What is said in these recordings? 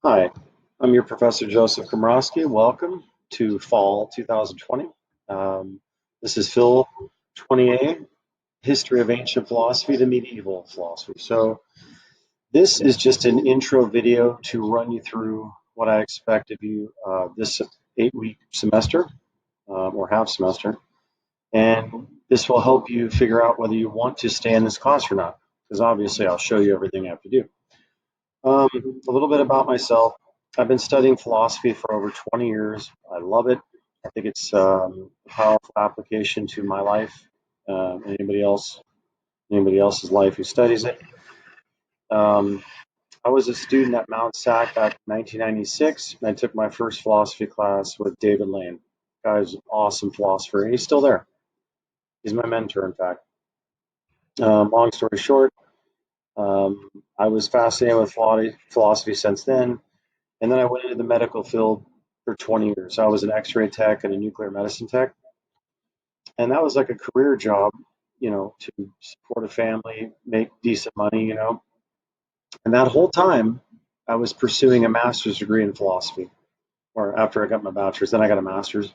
Hi, I'm your Professor Joseph Komrosky. Welcome to Fall 2020. This is Phil 20A, History of Ancient Philosophy to Medieval Philosophy. So this is just an intro video to run you through what I expect of you this 8-week semester or half semester. And this will help you figure out whether you want to stay in this class or not, because obviously I'll show you everything I have to do. A little bit about myself. I've been studying philosophy for over 20 years. I love it. I think it's a powerful application to my life, anybody else's life who studies it. Um, I was a student at Mount SAC back in 1996, and I took my first philosophy class with David Lane. Guy's an awesome philosopher, and he's still there. He's my mentor, in fact. Long story short, I was fascinated with philosophy since then. And then I went into the medical field for 20 years. I was an X-ray tech and a nuclear medicine tech, and that was like a career job, to support a family, make decent money, And that whole time, I was pursuing a master's degree in philosophy, or after I got my bachelor's, then I got a master's,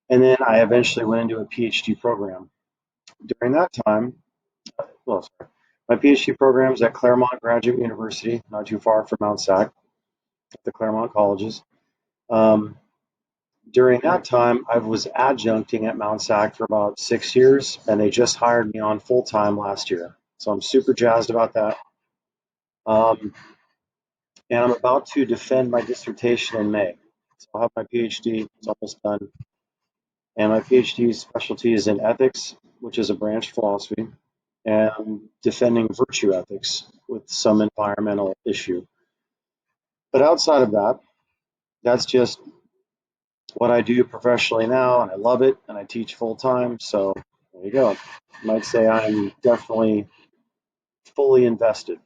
and then I eventually went into a PhD program. During that time, well, sorry, my PhD program is at Claremont Graduate University, not too far from Mount SAC, at the Claremont colleges. Um, During that time, I was adjuncting at Mount SAC for about 6 years, and they just hired me on full time last year. So I'm super jazzed about that. Um, and I'm about to defend my dissertation in May. So I'll have my PhD, it's almost done. And my PhD specialty is in ethics, which is a branch of philosophy, and I'm defending virtue ethics with some environmental issue. But outside of that, that's just what I do professionally now, and I love it, and I teach full time. So there you go. You might say I'm definitely fully invested.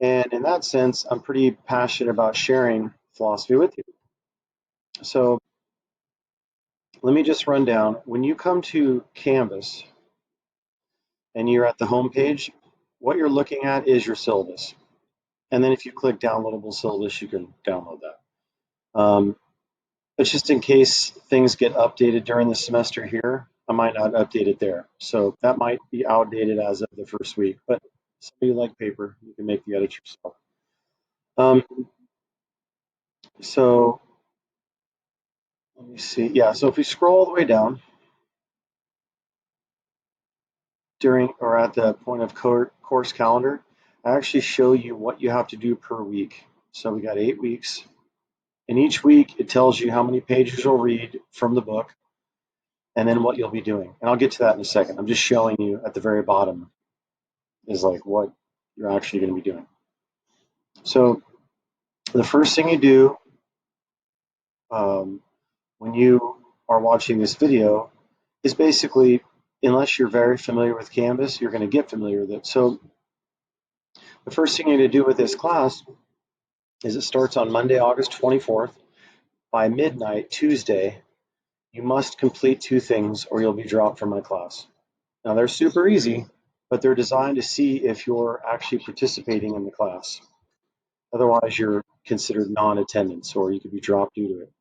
And in that sense, I'm pretty passionate about sharing philosophy with you. So let me just run down. When you come to Canvas and you're at the home page, what you're looking at is your syllabus. And then if you click downloadable syllabus, you can download that. But just in case things get updated during the semester here, I might not update it there. So that might be outdated as of the first week. But some of you like paper, you can make the edit yourself. Um, so let me see. Yeah, so if we scroll all the way down during or at the point of course calendar, I actually show you what you have to do per week. So we got 8 weeks. And each week it tells you how many pages you'll read from the book and then what you'll be doing. And I'll get to that in a second. I'm just showing you at the very bottom is like what you're actually going to be doing. So the first thing you do when you are watching this video is basically, unless you're very familiar with Canvas, you're going to get familiar with it. So the first thing you're going to do with this class is it starts on Monday, August 24th. By midnight, Tuesday, you must complete two things or you'll be dropped from my class. Now, they're super easy, but they're designed to see if you're actually participating in the class. Otherwise, you're considered non-attendance or you could be dropped due to it.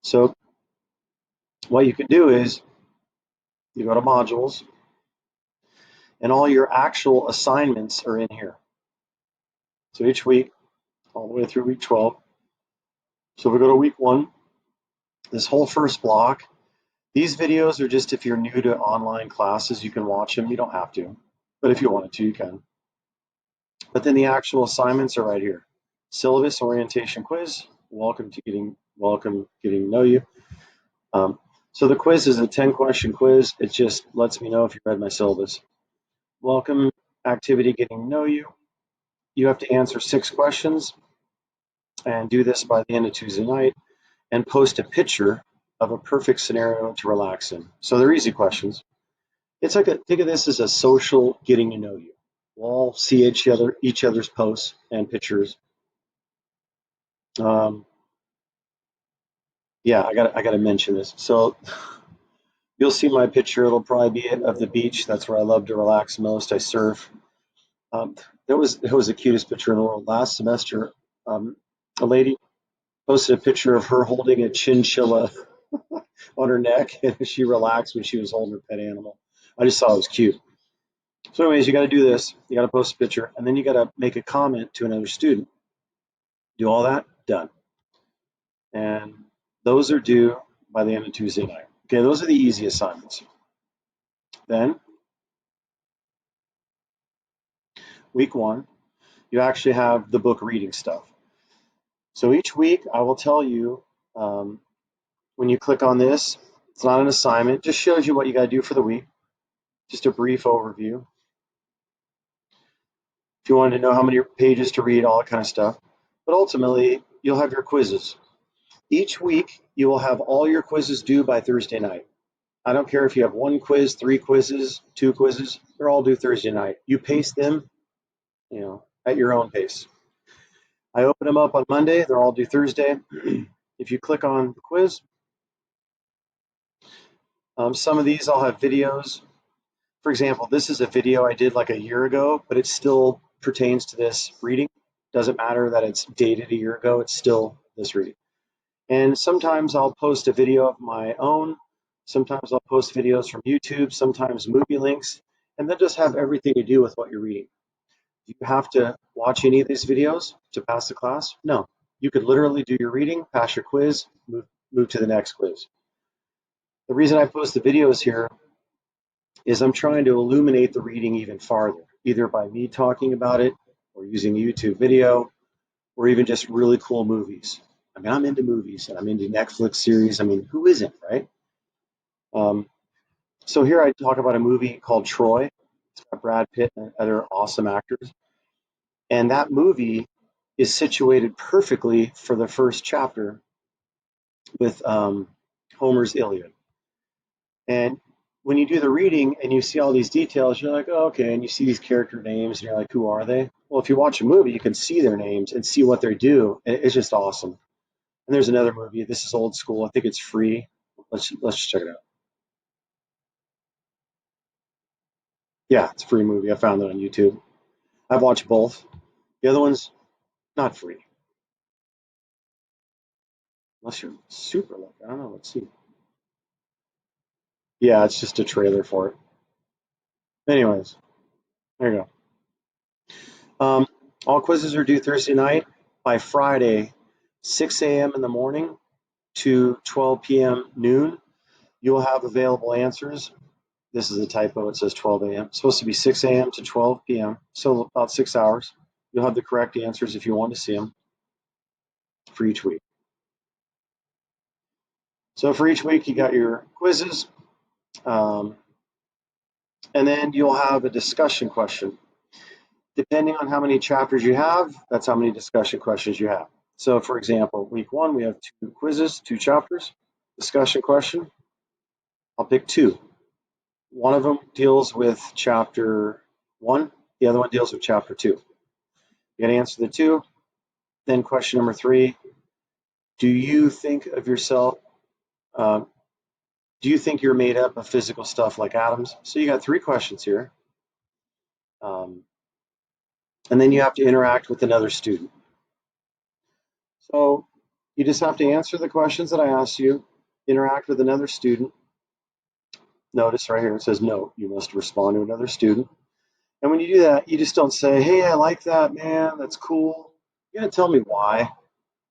So what you can do is you go to modules and all your actual assignments are in here. So each week, all the way through week 12. So if we go to week 1, this whole first block, these videos are just if you're new to online classes, you can watch them. You don't have to, but if you wanted to, you can. But then the actual assignments are right here. Syllabus orientation quiz. Welcome getting to know you. So the quiz is a 10-question quiz. It just lets me know if you read my syllabus. Welcome activity getting to know you. You have to answer 6 questions and do this by the end of Tuesday night and post a picture of a perfect scenario to relax in. So they're easy questions. It's like think of this as a social getting to know you. We'll all see each other's posts and pictures. Yeah, I got to mention this. So you'll see my picture. It'll probably be of the beach. That's where I love to relax most. I surf. It was the cutest picture in the world. Last semester, A lady posted a picture of her holding a chinchilla on her neck, and she relaxed when she was holding her pet animal. I just thought it was cute. So, anyways, you got to do this. You got to post a picture, and then you got to make a comment to another student. Do all that, done. And those are due by the end of Tuesday night. Okay, those are the easy assignments. Then, week one, you actually have the book reading stuff. So each week, I will tell you when you click on this, it's not an assignment, it just shows you what you got to do for the week, just a brief overview. If you wanted to know how many pages to read, all that kind of stuff. But ultimately, you'll have your quizzes. Each week, you will have all your quizzes due by Thursday night. I don't care if you have one quiz, three quizzes, two quizzes, they're all due Thursday night. You pace them, at your own pace. I open them up on Monday, they're all due Thursday. If you click on the quiz, some of these I'll have videos. For example, this is a video I did like a year ago, but it still pertains to this reading. Doesn't matter that it's dated a year ago, it's still this reading. And sometimes I'll post a video of my own. Sometimes I'll post videos from YouTube, sometimes movie links, and they'll just have everything to do with what you're reading. Do you have to watch any of these videos to pass the class? No. You could literally do your reading, pass your quiz, move to the next quiz. The reason I post the videos here is I'm trying to illuminate the reading even farther, either by me talking about it or using YouTube video or even just really cool movies. I mean, I'm into movies and I'm into Netflix series. I mean, who isn't, right? So here I talk about a movie called Troy. It's got Brad Pitt and other awesome actors. And that movie is situated perfectly for the first chapter with Homer's Iliad. And when you do the reading and you see all these details, you're like, oh, okay, and you see these character names, and you're like, who are they? Well, if you watch a movie, you can see their names and see what they do. It's just awesome. And there's another movie. This is old school. I think it's free. Let's just check it out. Yeah, it's a free movie. I found it on YouTube. I've watched both. The other one's not free. Unless you're super lucky. I don't know. Let's see. Yeah, it's just a trailer for it. Anyways, there you go. All quizzes are due Thursday night. By Friday, 6 a.m. in the morning to 12 p.m. noon, you will have available answers. This is a typo. It says 12 a.m. It's supposed to be 6 a.m. to 12 p.m. So about 6 hours. You'll have the correct answers if you want to see them for each week. So for each week, you got your quizzes. And then you'll have a discussion question. Depending on how many chapters you have, that's how many discussion questions you have. So for example, week one, we have 2 quizzes, 2 chapters. Discussion question, I'll pick 2. One of them deals with chapter 1, the other one deals with chapter 2. You got to answer the 2. Then question number 3, do you think of yourself, do you think you're made up of physical stuff like atoms? So you got 3 questions here. And then you have to interact with another student. So you just have to answer the questions that I asked you, interact with another student. Notice right here it says no, you must respond to another student. And when you do that, you just don't say, hey, I like that, man, that's cool. You're going to tell me why.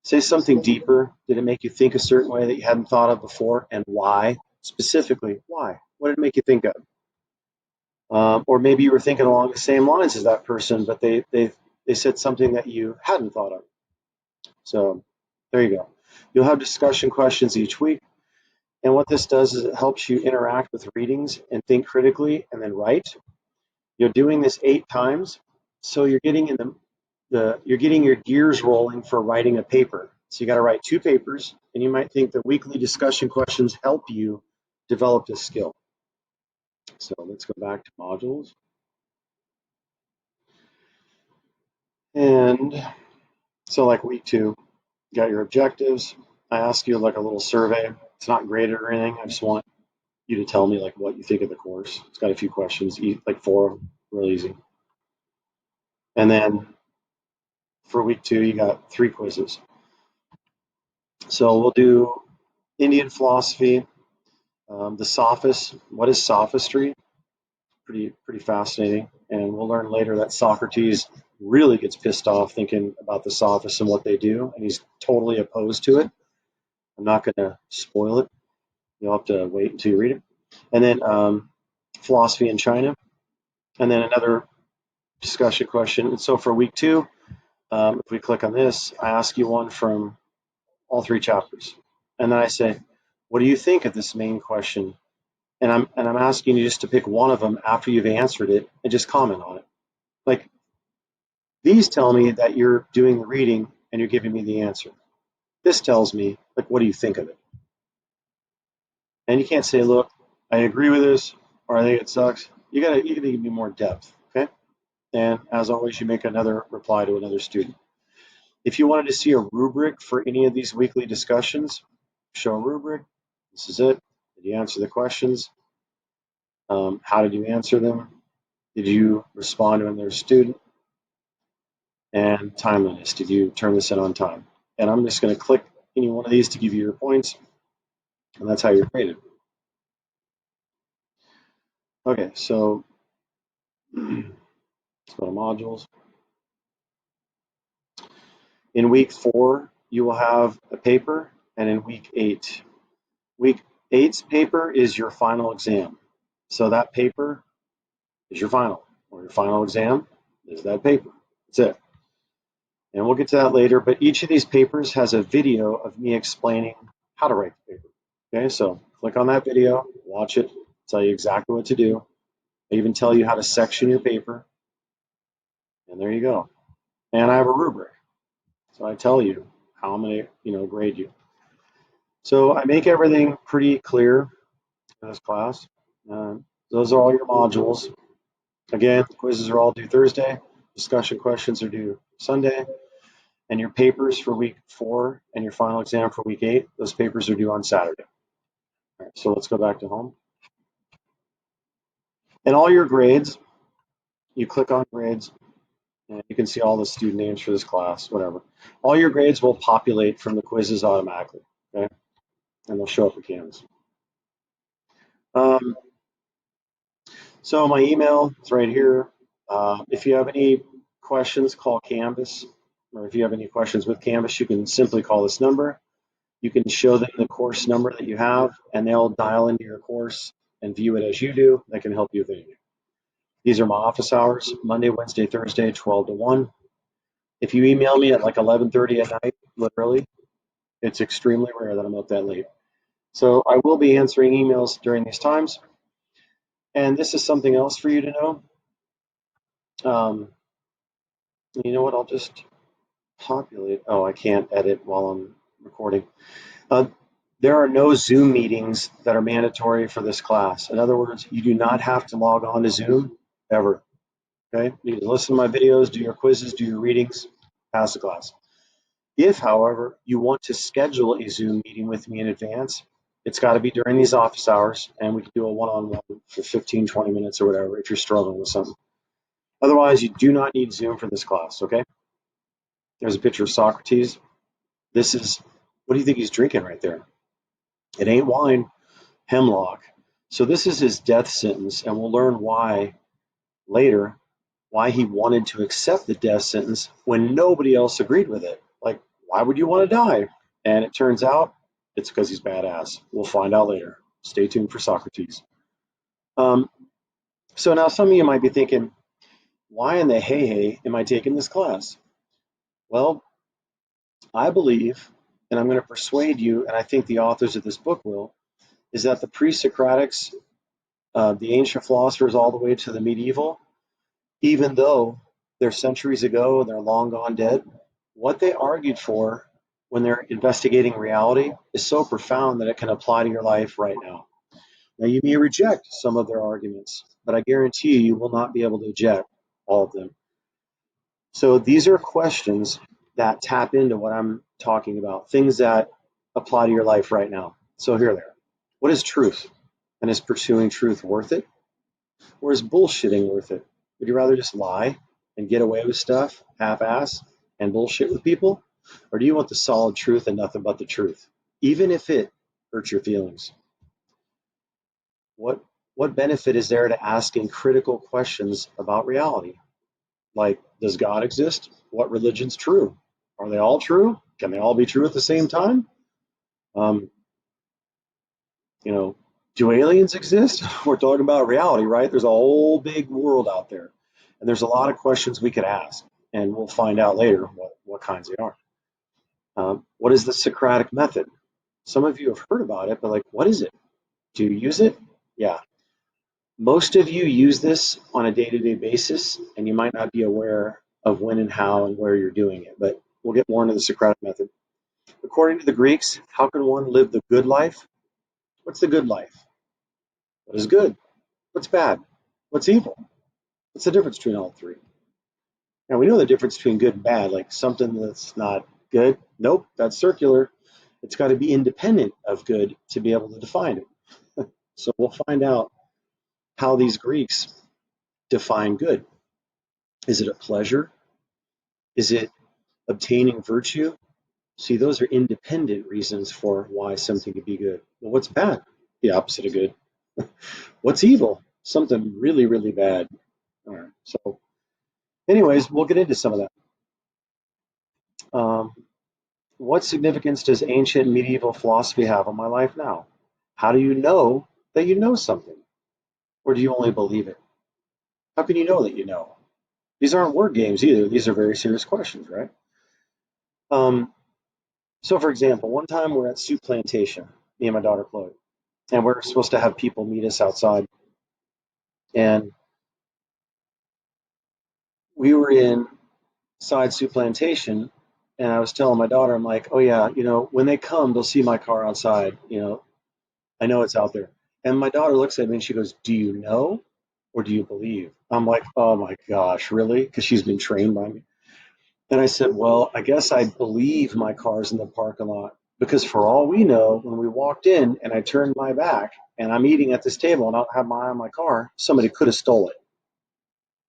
Say something deeper. Did it make you think a certain way that you hadn't thought of before? And why? Specifically, why? What did it make you think of? Or maybe you were thinking along the same lines as that person, but they said something that you hadn't thought of. So there you go. You'll have discussion questions each week. And what this does is it helps you interact with readings and think critically and then write. You're doing this 8 times, so you're getting you're getting your gears rolling for writing a paper. So you got to write 2 papers, and you might think the weekly discussion questions help you develop this skill. So let's go back to modules. And so like week 2, you got your objectives. I ask you like a little survey. It's not graded or anything. I just want you to tell me like what you think of the course. It's got a few questions, like 4 of them, real easy. And then for week 2, you got 3 quizzes. So we'll do Indian philosophy, the sophists. What is sophistry? Pretty fascinating. And we'll learn later that Socrates really gets pissed off thinking about the sophists and what they do, and he's totally opposed to it. I'm not going to spoil it. You'll have to wait until you read it. And then philosophy in China, and then another discussion question. And so for week 2, if we click on this, I ask you one from all 3 chapters, and then I say, "What do you think of this main question?" And I'm asking you just to pick one of them after you've answered it and just comment on it. Like, these tell me that you're doing the reading and you're giving me the answer. This tells me, like, what do you think of it? And you can't say, "Look, I agree with this," or "I think it sucks." You gotta give me more depth, okay? And as always, you make another reply to another student. If you wanted to see a rubric for any of these weekly discussions, show a rubric. This is it. Did you answer the questions? How did you answer them? Did you respond to another student? And timeliness. Did you turn this in on time? And I'm just going to click any one of these to give you your points, and that's how you're graded. Okay, so let's go to modules. In week 4, you will have a paper, and in week 8. Week 8's paper is your final exam. So that paper is your final, or your final exam is that paper. That's it. And we'll get to that later, but each of these papers has a video of me explaining how to write the paper. Okay, so click on that video, watch it, tell you exactly what to do. I even tell you how to section your paper, and there you go. And I have a rubric, so I tell you how I'm going to, grade you. So I make everything pretty clear in this class. Those are all your modules. Again, quizzes are all due Thursday. Discussion questions are due Sunday. And your papers for week 4 and your final exam for week 8, those papers are due on Saturday. All right, so let's go back to home. And all your grades, you click on grades, and you can see all the student names for this class, whatever. All your grades will populate from the quizzes automatically, okay? And they'll show up in Canvas. So my email is right here. If you have any questions, call Canvas. Or if you have any questions with Canvas, you can simply call this number. You can show them the course number that you have, and they'll dial into your course and view it as you do. That can help you with anything. These are my office hours, Monday, Wednesday, Thursday, 12 to 1. If you email me at like 11:30 at night, literally, it's extremely rare that I'm up that late. So I will be answering emails during these times. And this is something else for you to know. You know what? I'll just populate. Oh, I can't edit while I'm recording. There are no Zoom meetings that are mandatory for this class. In other words, you do not have to log on to Zoom ever. Okay? You can listen to my videos, do your quizzes, do your readings, pass the class. If, however, you want to schedule a Zoom meeting with me in advance, it's got to be during these office hours, and we can do a one-on-one for 15, 20 minutes or whatever if you're struggling with something. Otherwise, you do not need Zoom for this class, okay? There's a picture of Socrates. This is, what do you think he's drinking right there? It ain't wine, hemlock. So this is his death sentence, and we'll learn why later, why he wanted to accept the death sentence when nobody else agreed with it. Like, why would you want to die? And it turns out it's because he's badass. We'll find out later. Stay tuned for Socrates. So now some of you might be thinking, why in the hey am I taking this class? Well, I believe, and I'm going to persuade you, and I think the authors of this book will, is that the pre-Socratics, the ancient philosophers all the way to the medieval, even though they're centuries ago and they're long gone dead, what they argued for when they're investigating reality is so profound that it can apply to your life right now. Now, you may reject some of their arguments, but I guarantee you will not be able to reject all of them. So these are questions that tap into what I'm talking about, things that apply to your life right now. So here they are. What is truth? And is pursuing truth worth it? Or is bullshitting worth it? Would you rather just lie and get away with stuff, half-ass, and bullshit with people? Or do you want the solid truth and nothing but the truth, even if it hurts your feelings? What what benefit is there to asking critical questions about reality? Like, does God exist? What religion's true? Are they all true? Can they all be true at the same time? Um, you know, do aliens exist? We're talking about reality, right? There's a whole big world out there, and there's a lot of questions we could ask, and we'll find out later what kinds they are. What is the Socratic method? Some of you have heard about it, but like, what is it? Do you use it? Yeah. Most of you use this on a day-to-day basis, and you might not be aware of when and how and where you're doing it, but we'll get more into the Socratic method. According to the Greeks, how can one live the good life? What's the good life? What is good? What's bad? What's evil? What's the difference between all three? Now, we know the difference between good and bad, like something that's not good. Nope, that's circular. It's got to be independent of good to be able to define it. So we'll find out how these Greeks define good. Is it a pleasure? Is it obtaining virtue? See, those are independent reasons for why something could be good. Well, what's bad? The opposite of good. What's evil? Something really, really bad. All right. So, anyways, we'll get into some of that. What significance does ancient and medieval philosophy have on my life now? How do you know that you know something? Or do you only believe it? How can you know that you know? These aren't word games either. These are very serious questions, right? Um, so, for example, one time we're at Soup Plantation, me and my daughter Chloe, and we're supposed to have people meet us outside. And we were inside Soup Plantation, and I was telling my daughter, I'm like, oh yeah, when they come, they'll see my car outside. I know it's out there. And my daughter looks at me and she goes, do you know or do you believe? I'm like, oh my gosh, really? Because she's been trained by me. And I said, well, I guess I believe my car's in the parking lot because for all we know, when we walked in and I turned my back and I'm eating at this table and I don't have my eye on my car, somebody could have stole it.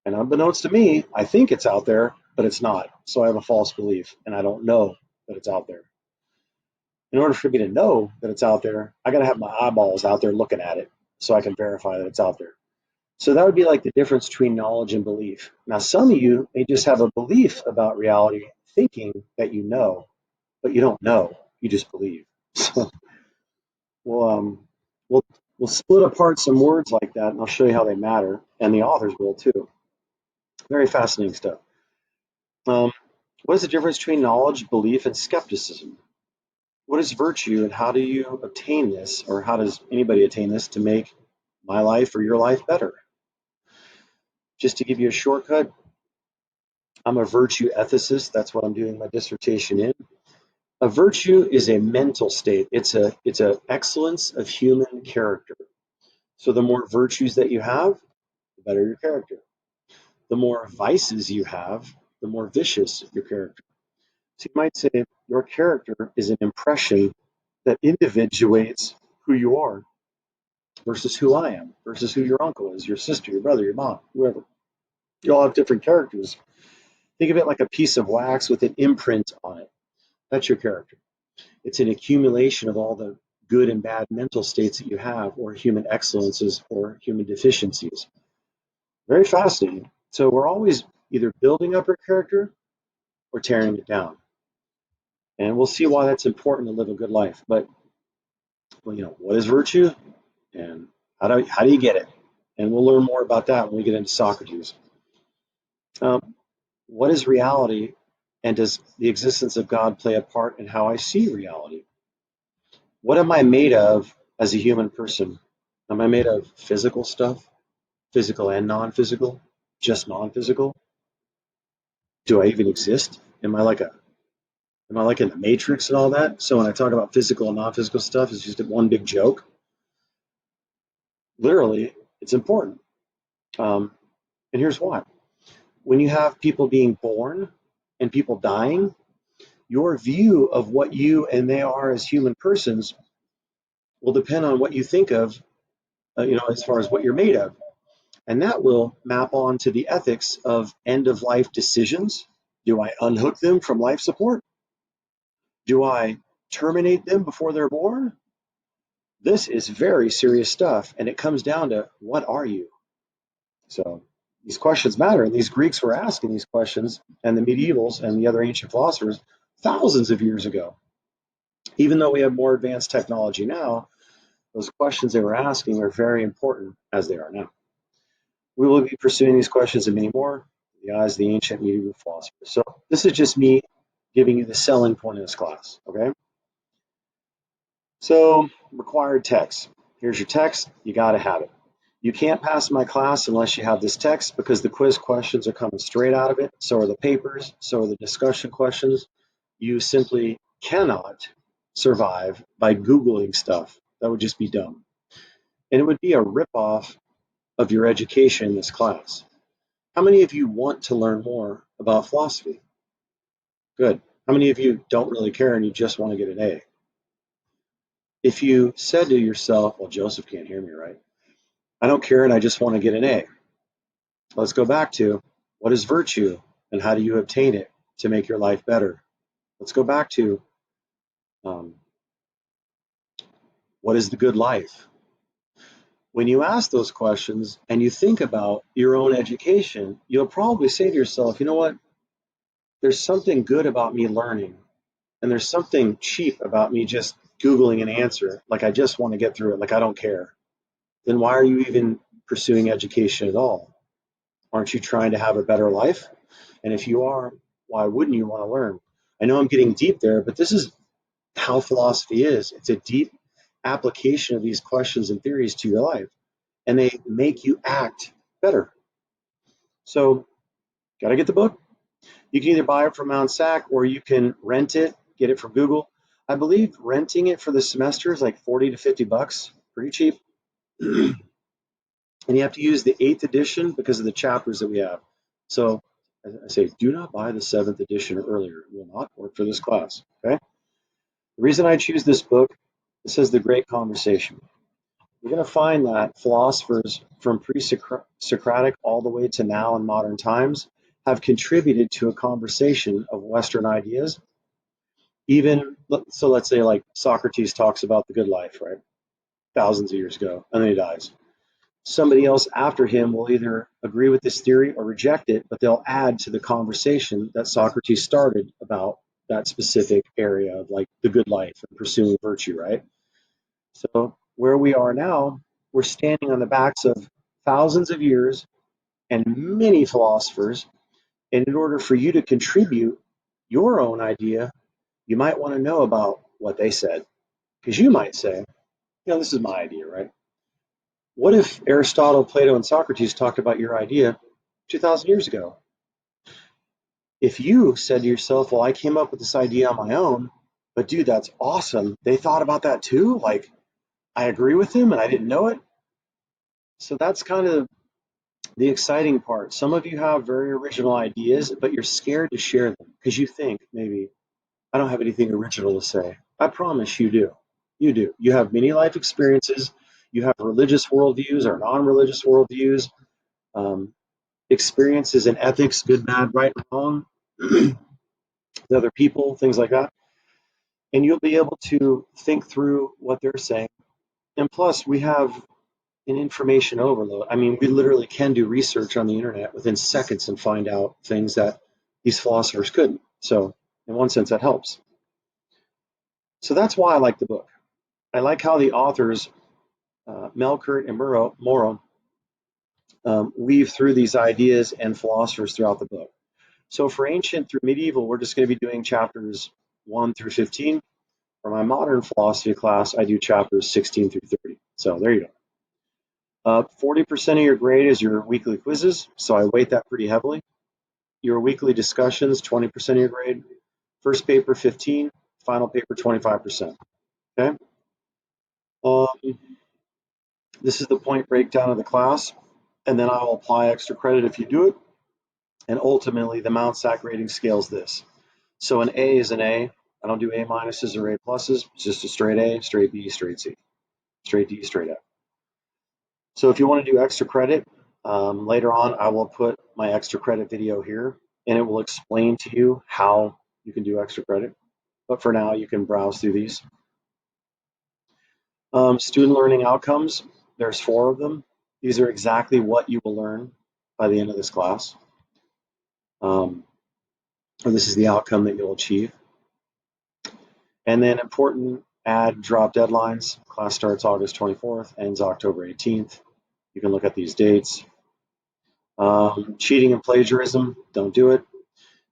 And unbeknownst to me, I think it's out there, but it's not. So I have a false belief and I don't know that it's out there. In order for me to know that it's out there, I got to have my eyeballs out there looking at it so I can verify that it's out there. So that would be like the difference between knowledge and belief. Now, some of you may just have a belief about reality, thinking that you know, but you don't know. You just believe. So we'll we'll we'll split apart some words like that, and I'll show you how they matter, and the authors will too. Very fascinating stuff. Um, what is the difference between knowledge, belief, and skepticism? What is virtue, and how do you obtain this, or how does anybody attain this to make my life or your life better? Just to give you a shortcut, I'm a virtue ethicist. That's what I'm doing my dissertation in. A virtue is a mental state. It's a excellence of human character. So the more virtues that you have, the better your character. The more vices you have, the more vicious your character. So you might say your character is an impression that individuates who you are versus who I am, versus who your uncle is, your sister, your brother, your mom, whoever. You all have different characters. Think of it like a piece of wax with an imprint on it. That's your character. It's an accumulation of all the good and bad mental states that you have, or human excellences, or human deficiencies. Very fascinating. So we're always either building up our character or tearing it down. And we'll see why that's important to live a good life. But well, what is virtue and how do you get it? And we'll learn more about that when we get into Socrates. Um, what is reality, and does the existence of God play a part in how I see reality? What am I made of as a human person? Am I made of physical stuff, physical and non-physical, just non-physical? Do I even exist? Am I like in the Matrix and all that? So when I talk about physical and non-physical stuff, it's just one big joke. Literally, it's important. And here's why. When you have people being born and people dying, your view of what you and they are as human persons will depend on what you think of, as far as what you're made of. And that will map on to the ethics of end of life decisions. Do I unhook them from life support? Do I terminate them before they're born? This is very serious stuff, and it comes down to what are you? So these questions matter, and these Greeks were asking these questions, and the medievals and the other ancient philosophers thousands of years ago. Even though we have more advanced technology now, those questions they were asking are very important as they are now. We will be pursuing these questions and many more in the eyes of the ancient medieval philosophers. So this is just me giving you the selling point of this class, okay? So required text. Here's your text. You got to have it. You can't pass my class unless you have this text because the quiz questions are coming straight out of it. So are the papers. So are the discussion questions. You simply cannot survive by Googling stuff. That would just be dumb. And it would be a ripoff of your education in this class. How many of you want to learn more about philosophy? Good. How many of you don't really care and you just want to get an A? If you said to yourself, well, Joseph can't hear me, right? I don't care and I just want to get an A. Let's go back to what is virtue and how do you obtain it to make your life better? Let's go back to what is the good life? When you ask those questions and you think about your own education, you'll probably say to yourself, you know what? There's something good about me learning, and there's something cheap about me just Googling an answer. Like I just want to get through it, like I don't care. Then why are you even pursuing education at all? Aren't you trying to have a better life? And if you are, why wouldn't you want to learn? I know I'm getting deep there, but this is how philosophy is. It's a deep application of these questions and theories to your life, and they make you act better. So, got to get the book. You can either buy it from Mount Sac or you can rent it, get it from Google. I believe renting it for the semester is like 40 to 50 bucks, pretty cheap. And you have to use the 8th edition because of the chapters that we have. So I say, do not buy the 7th edition or earlier. It will not work for this class. Okay. The reason I choose this book, it says The Great Conversation. You're going to find that philosophers from pre-Socratic all the way to now in modern times have contributed to a conversation of Western ideas. Even so, let's say like Socrates talks about the good life, right? Thousands of years ago, and then he dies. Somebody else after him will either agree with this theory or reject it, but they'll add to the conversation that Socrates started about that specific area of like the good life and pursuing virtue, right? So where we are now, we're standing on the backs of thousands of years and many philosophers. And in order for you to contribute your own idea, you might want to know about what they said. Because you might say, this is my idea, right? What if Aristotle, Plato, and Socrates talked about your idea 2,000 years ago? If you said to yourself, well, I came up with this idea on my own, but dude, that's awesome. They thought about that too. Like, I agree with them and I didn't know it. So that's kind of the exciting part. Some of you have very original ideas, but you're scared to share them because you think maybe I don't have anything original to say. I promise you do. You do. You have many life experiences. You have religious worldviews or non-religious worldviews, experiences in ethics, good, bad, right, and wrong, with other people, things like that. And you'll be able to think through what they're saying. And plus, we have an information overload. I mean, we literally can do research on the internet within seconds and find out things that these philosophers couldn't. So, in one sense, that helps. So that's why I like the book. I like how the authors, Melkert and Morrow, weave through these ideas and philosophers throughout the book. So for ancient through medieval, we're just going to be doing chapters 1 through 15. For my modern philosophy class, I do chapters 16 through 30. So there you go. 40% of your grade is your weekly quizzes, so I weight that pretty heavily. Your weekly discussions, 20% of your grade. First paper, 15. Final paper, 25%. Okay. This is the point breakdown of the class, and then I will apply extra credit if you do it. And ultimately, the Mount SAC rating scale is this. So an A is an A. I don't do A minuses or A pluses. It's just a straight A, straight B, straight C, straight D, straight F. So if you want to do extra credit, later on I will put my extra credit video here, and it will explain to you how you can do extra credit. but for now you can browse through these. Student learning outcomes, there's 4 of them. These are exactly what you will learn by the end of this class. Or this is the outcome that you'll achieve. And then important add drop deadlines. Class starts August 24th, ends October 18th. You can look at these dates. Cheating and plagiarism, don't do it.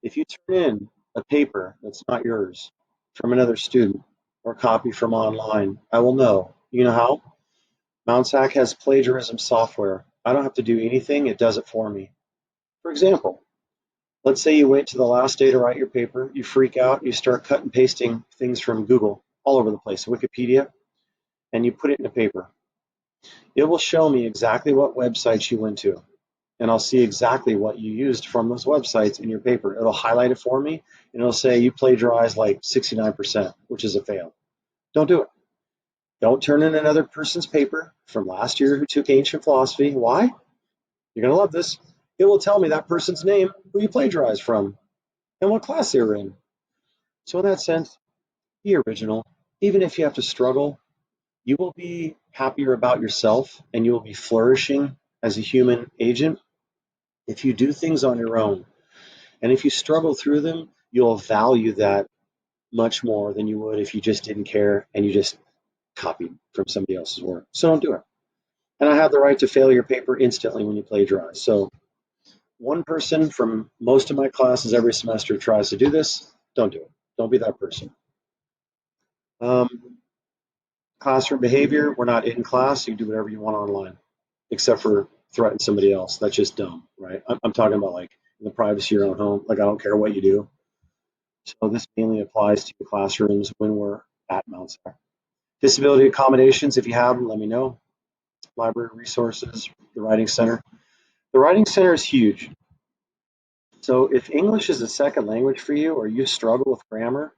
If you turn in a paper that's not yours from another student or copy from online, I will know. You know how? Mount SAC has plagiarism software. I don't have to do anything, it does it for me. For example, let's say you wait to the last day to write your paper, you freak out, you start cut and pasting things from Google all over the place, Wikipedia, and you put it in a paper. It will show me exactly what websites you went to, and I'll see exactly what you used from those websites in your paper. It'll highlight it for me, and it'll say you plagiarized like 69%, which is a fail. Don't do it. Don't turn in another person's paper from last year who took ancient philosophy. Why? You're going to love this. It will tell me that person's name, who you plagiarized from, and what class they were in. So in that sense, be original. Even if you have to struggle, you will be happier about yourself and you will be flourishing as a human agent if you do things on your own. And if you struggle through them, you'll value that much more than you would if you just didn't care and you just copied from somebody else's work. So don't do it. And I have the right to fail your paper instantly when you plagiarize. So one person from most of my classes every semester tries to do this. Don't do it. Don't be that person. Classroom behavior, we're not in class. You do whatever you want online, except for threaten somebody else. That's just dumb, right? I'm talking about like in the privacy of your own home. Like I don't care what you do. So this mainly applies to classrooms when we're at Mount SAC. Disability accommodations, if you have them, let me know. Library resources, the Writing Center. The Writing Center is huge. So if English is a second language for you or you struggle with grammar,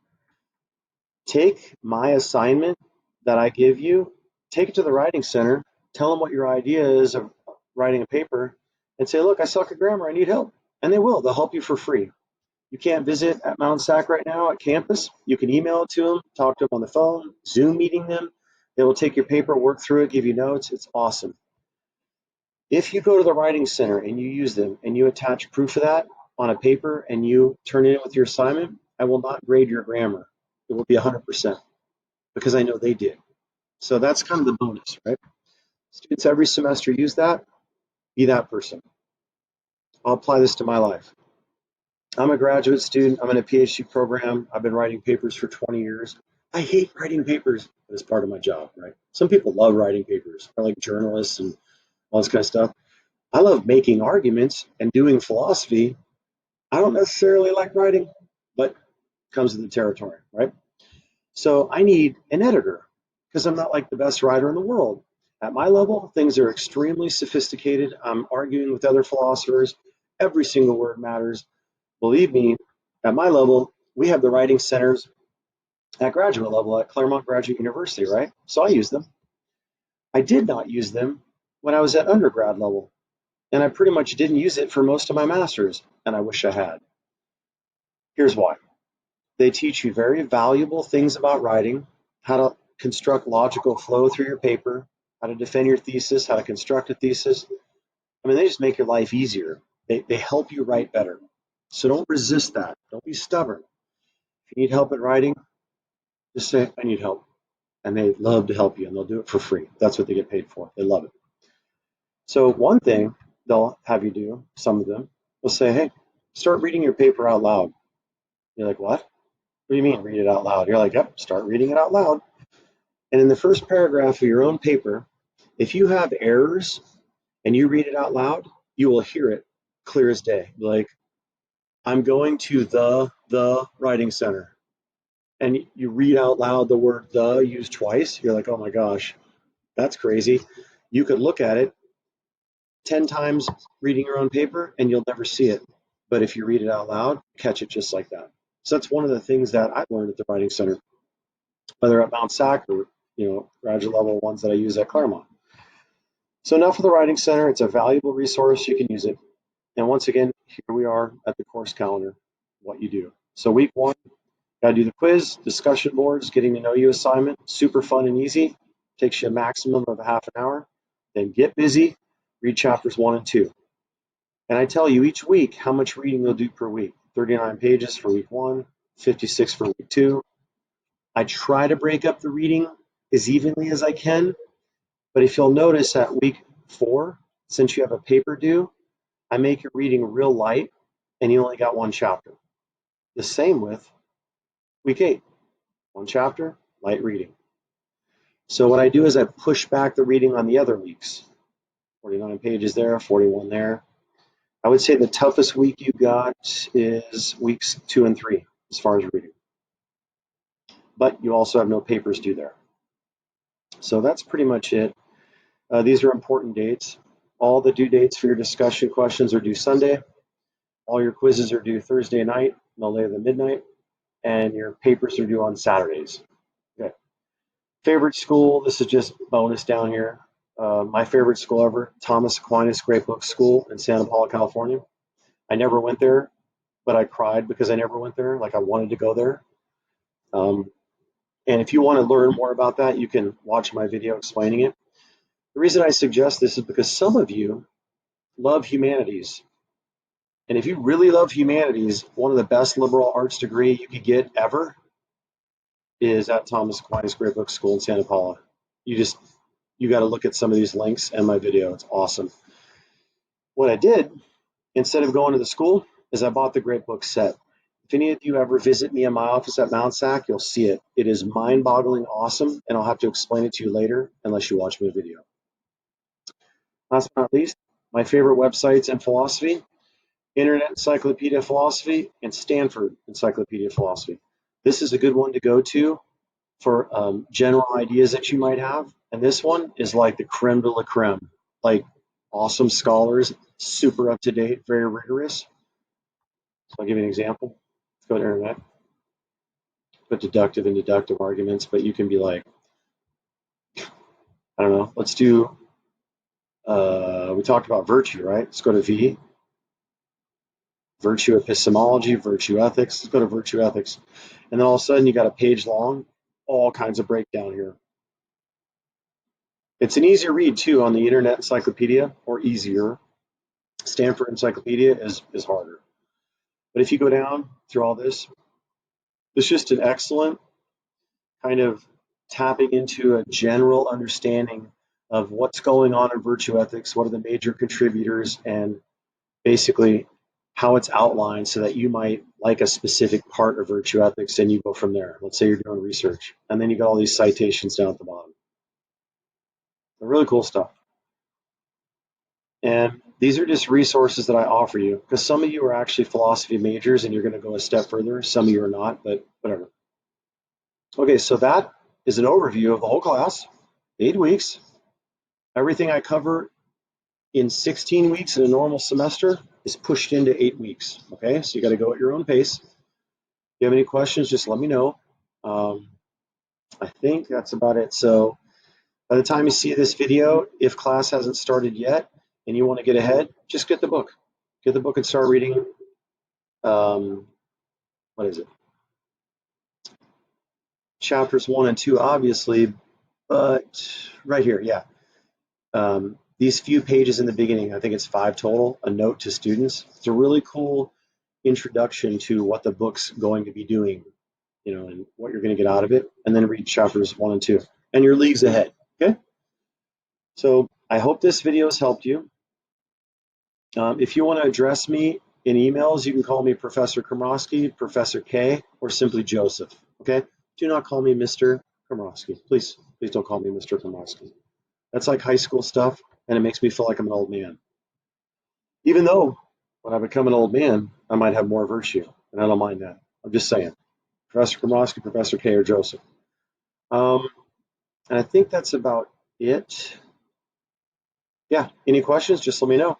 take my assignment that I give you, take it to the Writing Center, tell them what your idea is of writing a paper, and say, look, I suck at grammar, I need help. And they will. They'll help you for free. You can't visit at Mount SAC right now at campus. You can email it to them, talk to them on the phone, Zoom meeting them. They will take your paper, work through it, give you notes. It's awesome. If you go to the Writing Center and you use them and you attach proof of that on a paper and you turn it in with your assignment, I will not grade your grammar. It will be 100% because I know they did. So that's kind of the bonus, right? Students every semester use that. Be that person. I'll apply this to my life. I'm a graduate student. I'm in a PhD program. I've been writing papers for 20 years. I hate writing papers, but it's part of my job, right? Some people love writing papers. They're like journalists and all this kind of stuff. I love making arguments and doing philosophy. I don't necessarily like writing, but it comes with the territory, right? So I need an editor because I'm not like the best writer in the world. At my level, things are extremely sophisticated. I'm arguing with other philosophers. Every single word matters. Believe me, at my level, we have the writing centers at graduate level at Claremont Graduate University, right? So I use them. I did not use them when I was at undergrad level, and I pretty much didn't use it for most of my master's, and I wish I had. Here's why. They teach you very valuable things about writing, how to construct logical flow through your paper, how to defend your thesis, how to construct a thesis. I mean, they just make your life easier. They help you write better. So don't resist that. Don't be stubborn. If you need help at writing, just say, I need help. And they love to help you, and they'll do it for free. That's what they get paid for. They love it. So one thing they'll have you do, some of them, will say, hey, start reading your paper out loud. You're like, what? What do you mean, read it out loud? You're like, yep, start reading it out loud. And in the first paragraph of your own paper, if you have errors and you read it out loud, you will hear it clear as day. Like, I'm going to the writing center. And you read out loud the word the used twice. You're like, oh my gosh, that's crazy. You could look at it 10 times reading your own paper and you'll never see it. But if you read it out loud, catch it just like that. So that's one of the things that I've learned at the Writing Center, whether at Mount SAC or graduate level ones that I use at Claremont. So enough of the Writing Center. It's a valuable resource. You can use it. And once again, here we are at the course calendar, what you do. So week 1, Got to do the quiz, discussion boards, getting to know you assignment, super fun and easy, takes you a maximum of a half an hour. Then get busy, read chapters 1 and 2. And I tell you each week how much reading you'll do per week. 39 pages for week 1, 56 for week 2. I try to break up the reading as evenly as I can, but if you'll notice at week 4, since you have a paper due, I make your reading real light and you only got one chapter. The same with week 8, one chapter, light reading. So what I do is I push back the reading on the other weeks. 49 pages there, 41 there. I would say the toughest week you got is weeks 2 and 3 as far as reading. But you also have no papers due there. So that's pretty much it. These are important dates. All the due dates for your discussion questions are due Sunday. All your quizzes are due Thursday night, no later than midnight. And your papers are due on Saturdays. Okay. Favorite school, this is just bonus down here. My favorite school ever, Thomas Aquinas Great Book School in Santa Paula, California. I never went there, but I cried because I never went there. Like I wanted to go there. And if you want to learn more about that, you can watch my video explaining it. The reason I suggest this is because some of you love humanities. And if you really love humanities, one of the best liberal arts degree you could get ever is at Thomas Aquinas Great Book School in Santa Paula. You got to look at some of these links and my video. It's awesome. What I did, instead of going to the school, is I bought the Great Book set. If any of you ever visit me in my office at Mount Sac, you'll see it. It is mind-boggling awesome, and I'll have to explain it to you later unless you watch my video. Last but not least, my favorite websites in philosophy, Internet Encyclopedia of Philosophy and Stanford Encyclopedia of Philosophy. This is a good one to go to for general ideas that you might have. And this one is like the creme de la creme, like awesome scholars, super up to date, very rigorous. So I'll give you an example. Let's go to Internet, put deductive and deductive arguments, but you can be like, I don't know, let's do, we talked about virtue, right? Let's go to V, virtue epistemology, virtue ethics. Let's go to virtue ethics. And then all of a sudden you got a page long, all kinds of breakdown here. It's an easier read too on the Internet Encyclopedia, or easier. Stanford Encyclopedia is harder. But if you go down through all this, it's just an excellent kind of tapping into a general understanding of what's going on in virtue ethics, what are the major contributors, and basically how it's outlined so that you might like a specific part of virtue ethics and you go from there. Let's say you're doing research, and then you got all these citations down at the bottom. Really cool stuff. And these are just resources that I offer you because some of you are actually philosophy majors and you're going to go a step further. Some of you are not, but whatever. Okay, so that is an overview of the whole class, 8 weeks. Everything I cover in 16 weeks in a normal semester is pushed into 8 weeks. Okay, so you got to go at your own pace. If you have any questions, just let me know. I think that's about it. So by the time you see this video, if class hasn't started yet and you want to get ahead, just get the book. Get the book and start reading. What is it? Chapters 1 and 2, obviously, but right here, yeah. These few pages in the beginning, I think it's 5 total, a note to students. It's a really cool introduction to what the book's going to be doing, you know, and what you're going to get out of it. And then read chapters 1 and 2. And your league's ahead, okay? So I hope this video has helped you. If you want to address me in emails, you can call me Professor Komrosky, Professor K, or simply Joseph, okay? Do not call me Mr. Komrosky. Please don't call me Mr. Komrosky. That's like high school stuff, and it makes me feel like I'm an old man. Even though when I become an old man, I might have more virtue, and I don't mind that. I'm just saying. Professor Komrosky, Professor K, or Joseph. And I think that's about it. Yeah, any questions, just let me know.